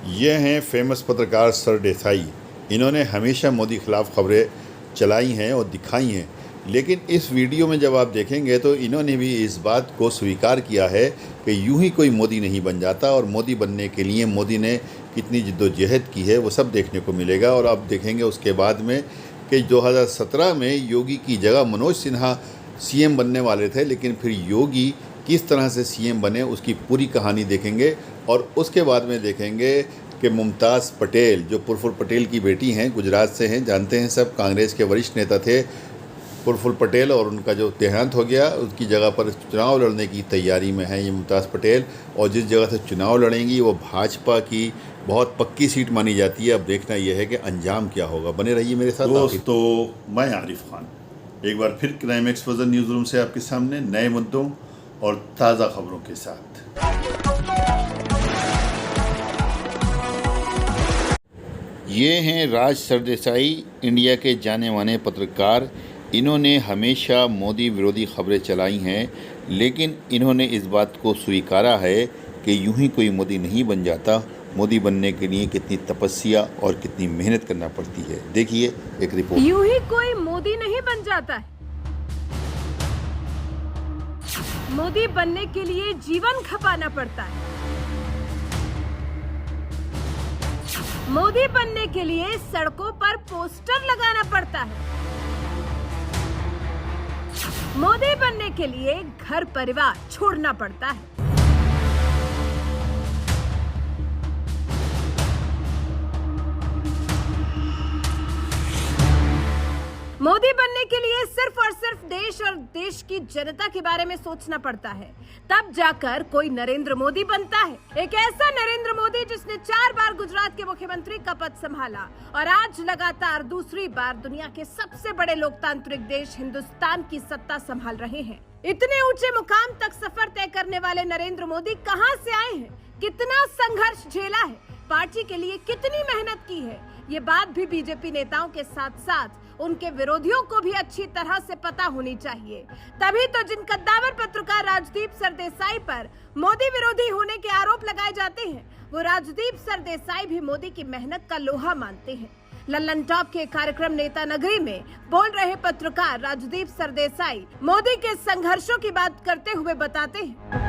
ये हैं फेमस पत्रकार सर देसाई। इन्होंने हमेशा मोदी खिलाफ खबरें चलाई हैं और दिखाई हैं, लेकिन इस वीडियो में जब आप देखेंगे तो इन्होंने भी इस बात को स्वीकार किया है कि यूं ही कोई मोदी नहीं बन जाता, और मोदी बनने के लिए मोदी ने कितनी जिद्दोजहद की है वो सब देखने को मिलेगा। और आप देखेंगे उसके बाद में कि 2017 में योगी की जगह मनोज सिन्हा सीएम बनने वाले थे, लेकिन फिर योगी किस तरह से सीएम बने उसकी पूरी कहानी देखेंगे। और उसके बाद में देखेंगे कि मुमताज़ पटेल, जो प्रफुल्ल पटेल की बेटी हैं, गुजरात से हैं, जानते हैं सब, कांग्रेस के वरिष्ठ नेता थे प्रफुल्ल पटेल, और उनका जो देहांत हो गया उसकी जगह पर चुनाव लड़ने की तैयारी में है ये मुमताज़ पटेल। और जिस जगह से चुनाव लड़ेंगी वो भाजपा की बहुत पक्की सीट मानी जाती है। अब देखना यह है कि अंजाम क्या होगा। बने रहिए मेरे साथ। दोस्तों, मैं आरिफ खान एक बार फिर क्राइम एक्सपोजर न्यूज़ रूम से आपके सामने नए मुद्दों और ताज़ा खबरों के साथ। ये हैं राज सरदेसाई, इंडिया के जाने माने पत्रकार। इन्होंने हमेशा मोदी विरोधी खबरें चलाई हैं, लेकिन इन्होंने इस बात को स्वीकारा है कि यूं ही कोई मोदी नहीं बन जाता। मोदी बनने के लिए कितनी तपस्या और कितनी मेहनत करना पड़ती है। देखिए एक रिपोर्ट। यूं ही कोई मोदी नहीं बन जाता है। मोदी बनने के लिए जीवन खपाना पड़ता है। मोदी बनने के लिए सड़कों पर पोस्टर लगाना पड़ता है। मोदी बनने के लिए घर परिवार छोड़ना पड़ता है। मोदी बनने के लिए सिर्फ और सिर्फ देश और देश की जनता के बारे में सोचना पड़ता है, तब जाकर कोई नरेंद्र मोदी बनता है। एक ऐसा नरेंद्र मोदी जिसने 4 बार गुजरात के मुख्यमंत्री का पद संभाला और आज लगातार दूसरी बार दुनिया के सबसे बड़े लोकतांत्रिक देश हिंदुस्तान की सत्ता संभाल रहे हैं। इतने ऊंचे मुकाम तक सफर तय करने वाले नरेंद्र मोदी कहां से आए हैं, कितना संघर्ष झेला है, पार्टी के लिए कितनी मेहनत की है, ये बात भी बीजेपी नेताओं के साथ साथ उनके विरोधियों को भी अच्छी तरह से पता होनी चाहिए। तभी तो जिन कद्दावर पत्रकार राजदीप सरदेसाई पर मोदी विरोधी होने के आरोप लगाए जाते हैं, वो राजदीप सरदेसाई भी मोदी की मेहनत का लोहा मानते हैं। लल्लन टॉप के कार्यक्रम नेता नगरी में बोल रहे पत्रकार राजदीप सरदेसाई मोदी के संघर्षों की बात करते हुए बताते हैं,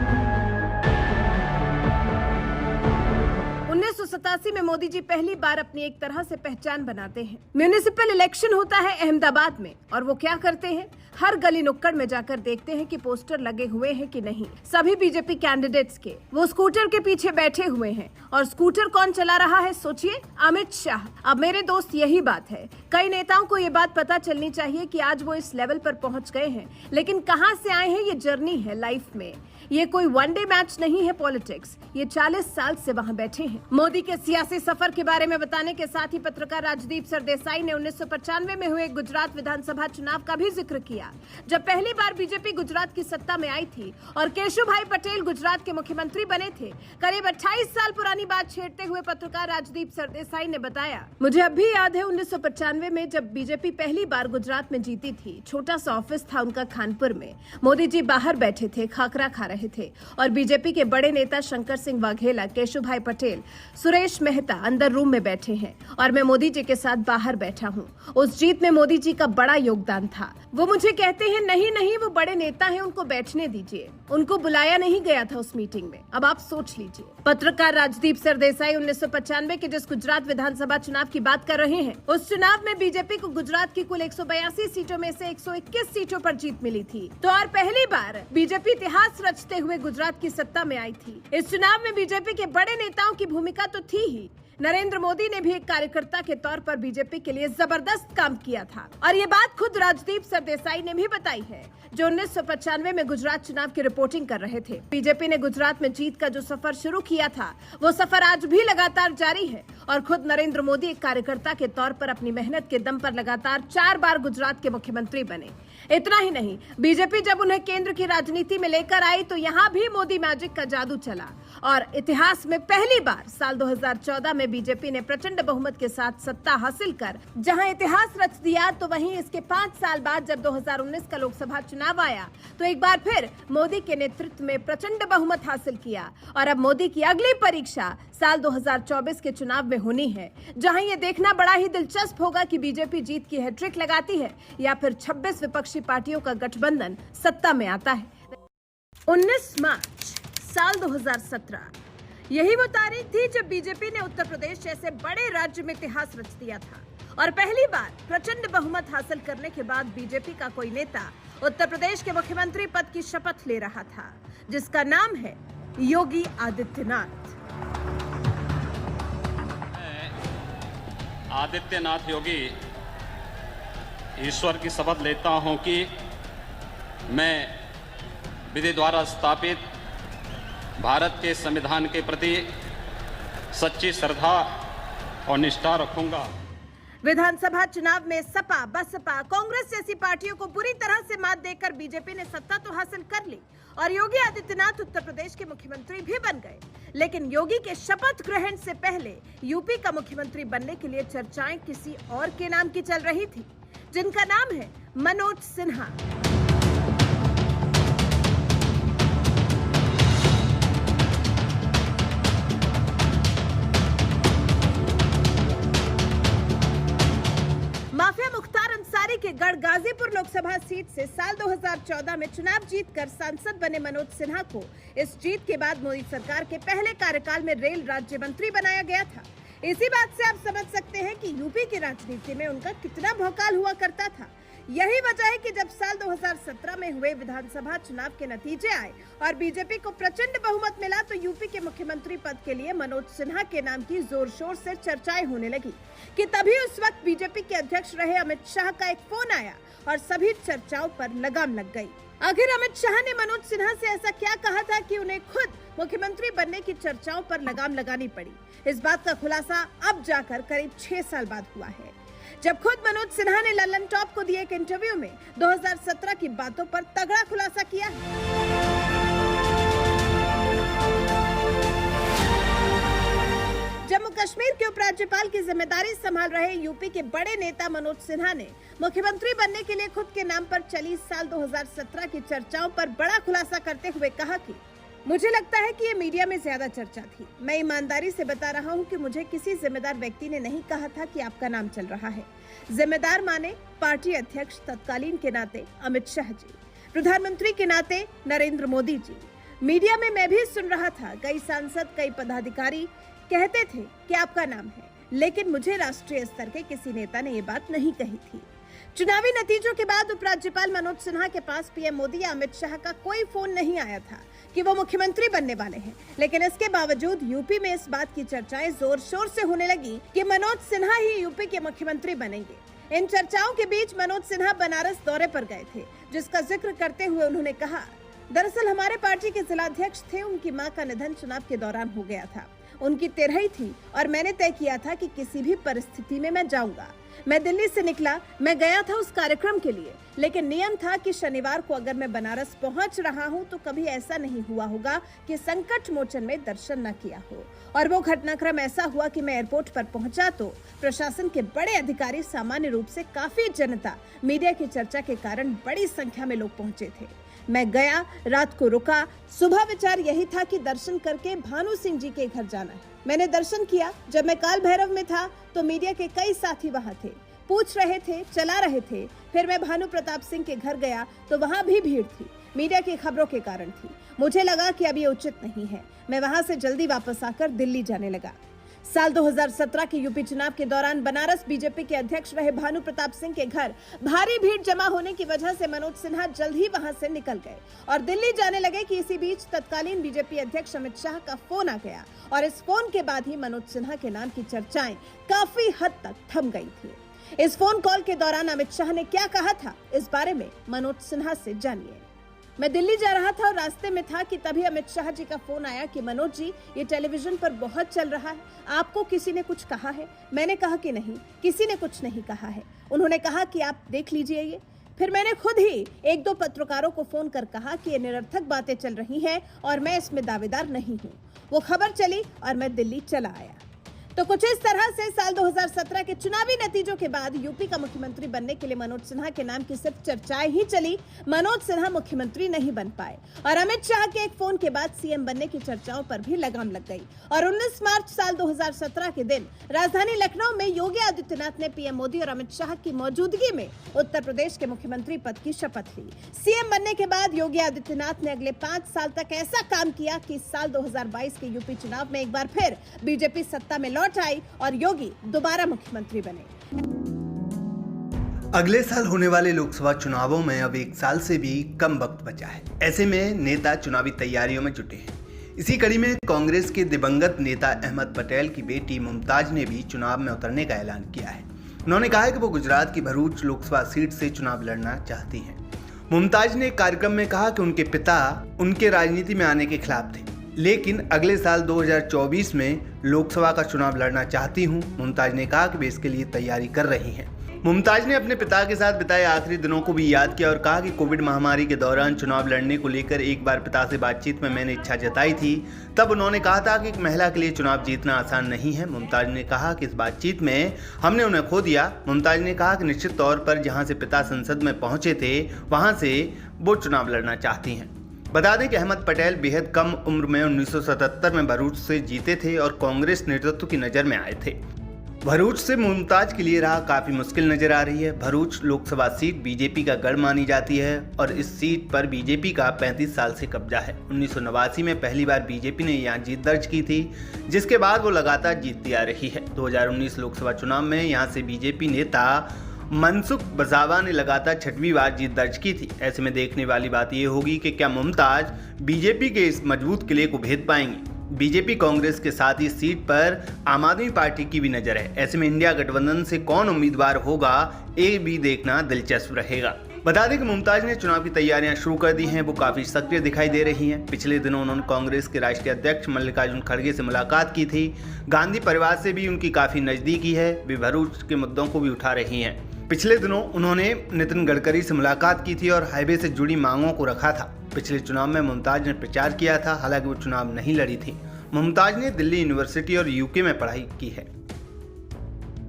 1987 में मोदी जी पहली बार अपनी एक तरह से पहचान बनाते हैं। म्युनिसिपल इलेक्शन होता है अहमदाबाद में, और वो क्या करते हैं, हर गली नुक्कड़ में जाकर देखते हैं कि पोस्टर लगे हुए हैं कि नहीं। सभी बीजेपी कैंडिडेट्स के वो स्कूटर के पीछे बैठे हुए हैं, और स्कूटर कौन चला रहा है, सोचिए, अमित शाह। अब मेरे दोस्त यही बात है, कई नेताओं को ये बात पता चलनी चाहिए कि आज वो इस लेवल पर पहुंच गए हैं, लेकिन कहां से आए हैं, ये जर्नी है लाइफ में। ये कोई वनडे मैच नहीं है पॉलिटिक्स, ये 40 साल से वहां बैठे हैं। मोदी के सियासी सफर के बारे में बताने के साथ ही पत्रकार राजदीप सरदेसाई ने 1995 में हुए गुजरात विधानसभा चुनाव का भी जिक्र किया, जब पहली बार बीजेपी गुजरात की सत्ता में आई थी और केशुभाई पटेल गुजरात के मुख्यमंत्री बने थे। करीब 28 साल पुरानी बात छेड़ते हुए पत्रकार राजदीप सरदेसाई ने बताया, मुझे अब भी याद है 1995 में जब बीजेपी पहली बार गुजरात में जीती थी। छोटा सा ऑफिस था उनका कानपुर में। मोदी जी बाहर बैठे थे, खाकरा खा रहे थे, और बीजेपी के बड़े नेता शंकर सिंह वाघेला, केशुभाई पटेल, सुरेश मेहता अंदर रूम में बैठे हैं, और मैं मोदी जी के साथ बाहर बैठा हूँ। उस जीत में मोदी जी का बड़ा योगदान था। वो मुझे कहते हैं, नहीं नहीं, वो बड़े नेता हैं, उनको बैठने दीजिए, उनको बुलाया नहीं गया था उस मीटिंग में। अब आप सोच लीजिए। पत्रकार राजदीप सरदेसाई 1995 के जिस गुजरात विधानसभा चुनाव की बात कर रहे हैं, उस चुनाव में बीजेपी को गुजरात की कुल 182 सीटों में से 121 सीटों पर जीत मिली थी। तो और पहली बार बीजेपी इतिहास रचते हुए गुजरात की सत्ता में आई थी। इस चुनाव में बीजेपी के बड़े नेताओं की भूमिका तो थी ही, नरेंद्र मोदी ने भी एक कार्यकर्ता के तौर पर बीजेपी के लिए जबरदस्त काम किया था, और ये बात खुद राजदीप सरदेसाई ने भी बताई है, जो 1995 में गुजरात चुनाव की रिपोर्टिंग कर रहे थे। बीजेपी ने गुजरात में जीत का जो सफर शुरू किया था, वो सफर आज भी लगातार जारी है, और खुद नरेंद्र मोदी एक कार्यकर्ता के तौर पर अपनी मेहनत के दम पर लगातार 4 बार गुजरात के मुख्यमंत्री बने। इतना ही नहीं, बीजेपी जब उन्हें केंद्र की राजनीति में लेकर आई तो यहाँ भी मोदी मैजिक का जादू चला, और इतिहास में पहली बार साल 2014 में बीजेपी ने प्रचंड बहुमत के साथ सत्ता हासिल कर जहां इतिहास रच दिया, तो वहीं इसके 5 साल बाद जब 2019 का लोकसभा चुनाव आया तो एक बार फिर मोदी के नेतृत्व में प्रचंड बहुमत हासिल किया। और अब मोदी की अगली परीक्षा साल 2024 के चुनाव में होनी है, जहां ये देखना बड़ा ही दिलचस्प होगा कि बीजेपी जीत की हैट्रिक लगाती है या फिर 26 विपक्षी पार्टियों का गठबंधन सत्ता में आता है। 19 मार्च साल 2017 यही वो तारीख थी जब बीजेपी ने उत्तर प्रदेश जैसे बड़े राज्य में इतिहास रच दिया था और पहली बार प्रचंड बहुमत हासिल करने के बाद बीजेपी का कोई नेता उत्तर प्रदेश के मुख्यमंत्री पद की शपथ ले रहा था, जिसका नाम है योगी आदित्यनाथ। आदित्यनाथ योगी ईश्वर की शपथ लेता हूं कि मैं विधि द्वारा स्थापित भारत के संविधान के प्रति सच्ची श्रद्धा और निष्ठा रखूंगा। विधानसभा चुनाव में सपा, बसपा, कांग्रेस जैसी पार्टियों को बुरी तरह से मात देकर बीजेपी ने सत्ता तो हासिल कर ली और योगी आदित्यनाथ उत्तर प्रदेश के मुख्यमंत्री भी बन गए। लेकिन योगी के शपथ ग्रहण से पहले यूपी का मुख्यमंत्री बनने के लिए चर्चाएं किसी और के नाम की चल रही थी, जिनका नाम है मनोज सिन्हा। माफिया मुख्तार अंसारी के गढ़ गाजीपुर लोकसभा सीट से साल 2014 में चुनाव जीतकर सांसद बने मनोज सिन्हा को इस जीत के बाद मोदी सरकार के पहले कार्यकाल में रेल राज्य मंत्री बनाया गया था। इसी बात से आप समझ सकते हैं कि यूपी की राजनीति में उनका कितना भौकाल हुआ करता था। यही वजह है कि जब साल 2017 में हुए विधानसभा चुनाव के नतीजे आए और बीजेपी को प्रचंड बहुमत मिला तो यूपी के मुख्यमंत्री पद के लिए मनोज सिन्हा के नाम की जोर शोर से चर्चाएं होने लगी कि तभी उस वक्त बीजेपी के अध्यक्ष रहे अमित शाह का एक फोन आया और सभी चर्चाओं पर लगाम लग गई। आखिर अमित शाह ने मनोज सिन्हा से ऐसा क्या कहा था कि उन्हें खुद मुख्यमंत्री बनने की चर्चाओं पर लगाम लगानी पड़ी? इस बात का खुलासा अब जाकर करीब 6 साल बाद हुआ है, जब खुद मनोज सिन्हा ने लल्लन टॉप को दिए एक इंटरव्यू में 2017 की बातों पर तगड़ा खुलासा किया है। जम्मू कश्मीर के उपराज्यपाल की जिम्मेदारी संभाल रहे यूपी के बड़े नेता मनोज सिन्हा ने मुख्यमंत्री बनने के लिए खुद के नाम पर चली साल 2017 की चर्चाओं पर बड़ा खुलासा करते हुए कहा कि मुझे लगता है कि ये मीडिया में ज्यादा चर्चा थी। मैं ईमानदारी से बता रहा हूँ कि मुझे किसी जिम्मेदार व्यक्ति ने नहीं कहा था कि आपका नाम चल रहा है। जिम्मेदार माने पार्टी अध्यक्ष तत्कालीन के नाते अमित शाह जी, प्रधानमंत्री के नाते नरेंद्र मोदी जी। मीडिया में मैं भी सुन रहा था, कई सांसद, कई पदाधिकारी कहते थे कि आपका नाम है, लेकिन मुझे राष्ट्रीय स्तर के किसी नेता ने ये बात नहीं कही थी। चुनावी नतीजों के बाद उपराज्यपाल मनोज सिन्हा के पास पीएम मोदी या अमित शाह का कोई फोन नहीं आया था कि वो मुख्यमंत्री बनने वाले हैं, लेकिन इसके बावजूद यूपी में इस बात की चर्चाएं जोर शोर से होने लगी कि मनोज सिन्हा ही यूपी के मुख्यमंत्री बनेंगे। इन चर्चाओं के बीच मनोज सिन्हा बनारस दौरे पर गए थे, जिसका जिक्र करते हुए उन्होंने कहा, दरअसल हमारे पार्टी के जिलाध्यक्ष थे, उनकी मां का निधन चुनाव के दौरान हो गया था। उनकी 13वीं थी और मैंने तय किया था कि किसी भी परिस्थिति में मैं जाऊंगा। मैं दिल्ली से निकला, मैं गया था उस कार्यक्रम के लिए, लेकिन नियम था कि शनिवार को अगर मैं बनारस पहुंच रहा हूं तो कभी ऐसा नहीं हुआ होगा कि संकट मोचन में दर्शन न किया हो। और वो घटनाक्रम ऐसा हुआ कि मैं एयरपोर्ट पर पहुंचा तो प्रशासन के बड़े अधिकारी, सामान्य रूप से काफी जनता, मीडिया की चर्चा के कारण बड़ी संख्या में लोग पहुंचे थे। मैं गया, रात को रुका। सुबह विचार यही था कि दर्शन करके भानु सिंह जी के घर जाना है। मैंने दर्शन किया। जब मैं काल भैरव में था तो मीडिया के कई साथी वहां थे, पूछ रहे थे, चला रहे थे। फिर मैं भानु प्रताप सिंह के घर गया तो वहां भी भीड़ थी, मीडिया की खबरों के कारण थी। मुझे लगा कि अब ये उचित नहीं है। मैं वहां से जल्दी वापस आकर दिल्ली जाने लगा। साल 2017 के यूपी चुनाव के दौरान बनारस बीजेपी के अध्यक्ष रहे भानु प्रताप सिंह के घर भारी भीड़ जमा होने की वजह से मनोज सिन्हा जल्द ही वहां से निकल गए और दिल्ली जाने लगे कि इसी बीच तत्कालीन बीजेपी अध्यक्ष अमित शाह का फोन आ गया और इस फोन के बाद ही मनोज सिन्हा के नाम की चर्चाएं काफी हद तक थम गई थी। इस फोन कॉल के दौरान अमित शाह ने क्या कहा था, इस बारे में मनोज सिन्हा से जानिए। मैं दिल्ली जा रहा था और रास्ते में था कि तभी अमित शाह जी का फोन आया कि मनोज जी, ये टेलीविजन पर बहुत चल रहा है, आपको किसी ने कुछ कहा है? मैंने कहा कि नहीं, किसी ने कुछ नहीं कहा है। उन्होंने कहा कि आप देख लीजिए ये। फिर मैंने खुद ही 1-2 पत्रकारों को फोन कर कहा कि ये निरर्थक बातें चल रही हैं और मैं इसमें दावेदार नहीं हूँ। वो खबर चली और मैं दिल्ली चला आया। तो कुछ इस तरह से साल 2017 के चुनावी नतीजों के बाद यूपी का मुख्यमंत्री बनने के लिए मनोज सिन्हा के नाम की सिर्फ चर्चाएं ही चली। मनोज सिन्हा मुख्यमंत्री नहीं बन पाए और अमित शाह के एक फोन के बाद सीएम बनने की चर्चाओं पर भी लगाम लग गई। और 19 मार्च साल 2017 के दिन राजधानी लखनऊ में योगी आदित्यनाथ ने पीएम मोदी और अमित शाह की मौजूदगी में उत्तर प्रदेश के मुख्यमंत्री पद की शपथ ली। सीएम बनने के बाद योगी आदित्यनाथ ने अगले 5 साल तक ऐसा काम किया कि साल 2022 के यूपी चुनाव में एक बार फिर बीजेपी सत्ता में लौट आई और योगी दोबारा मुख्यमंत्री बने। अगले साल होने वाले लोकसभा चुनावों में अब 1 साल से भी कम वक्त बचा है। ऐसे में नेता चुनावी तैयारियों में जुटे हैं। इसी कड़ी में कांग्रेस के दिवंगत नेता अहमद पटेल की बेटी मुमताज ने भी चुनाव में उतरने का ऐलान किया है। उन्होंने कहा है कि वो गुजरात की भरूच लोकसभा सीट से चुनाव लड़ना चाहती हैं। मुमताज ने एक कार्यक्रम में कहा कि उनके पिता उनके राजनीति में आने के खिलाफ थे, लेकिन अगले साल 2024 में लोकसभा का चुनाव लड़ना चाहती हूं। मुमताज ने कहा कि वे इसके लिए तैयारी कर रही हैं। मुमताज ने अपने पिता के साथ बिताए आखिरी दिनों को भी याद किया और कहा कि कोविड महामारी के दौरान चुनाव लड़ने को लेकर एक बार पिता से बातचीत में मैंने इच्छा जताई थी। तब उन्होंने कहा था कि एक महिला के लिए चुनाव जीतना आसान नहीं है। मुमताज ने कहा कि इस बातचीत में हमने उन्हें खो दिया। मुमताज ने कहा कि निश्चित तौर पर जहां से पिता संसद में पहुंचे थे वहां से वो चुनाव लड़ना चाहती हैं। बता दें कि अहमद पटेल बेहद कम उम्र में 1977 में भरूच से जीते थे और कांग्रेस नेतृत्व की नज़र में आए थे। भरूच से मुमताज के लिए राह काफ़ी मुश्किल नजर आ रही है। भरूच लोकसभा सीट बीजेपी का गढ़ मानी जाती है और इस सीट पर बीजेपी का 35 साल से कब्जा है। 1989 में पहली बार बीजेपी ने यहाँ जीत दर्ज की थी, जिसके बाद वो लगातार जीतती आ रही है। 2019 लोकसभा चुनाव में यहाँ से बीजेपी नेता मनसुख वसावा ने लगातार 6वीं बार जीत दर्ज की थी। ऐसे में देखने वाली बात यह होगी कि क्या मुमताज बीजेपी के इस मजबूत किले को भेद पाएंगी। बीजेपी कांग्रेस के साथ ही सीट पर आम आदमी पार्टी की भी नजर है। ऐसे में इंडिया गठबंधन से कौन उम्मीदवार होगा ये भी देखना दिलचस्प रहेगा। बता दें कि मुमताज ने चुनाव की तैयारियां शुरू कर दी हैं। वो काफी सक्रिय दिखाई दे रही हैं। पिछले दिनों उन्होंने कांग्रेस के राष्ट्रीय अध्यक्ष मल्लिकार्जुन खड़गे से मुलाकात की थी। गांधी परिवार से भी उनकी काफी नजदीकी है। वे भरूच के मुद्दों को भी उठा रही हैं। पिछले दिनों उन्होंने नितिन गडकरी से मुलाकात की थी और हाईवे से जुड़ी मांगों को रखा था। पिछले चुनाव में मुमताज ने प्रचार किया था, हालांकि वो चुनाव नहीं लड़ी थी। मुमताज ने दिल्ली यूनिवर्सिटी और यूके में पढ़ाई की है।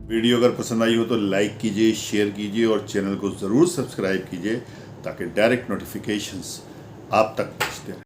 वीडियो अगर पसंद आई हो तो लाइक कीजिए, शेयर कीजिए और चैनल को ज़रूर सब्सक्राइब कीजिए ताकि डायरेक्ट नोटिफिकेशंस आप तक पहुँचते रहें।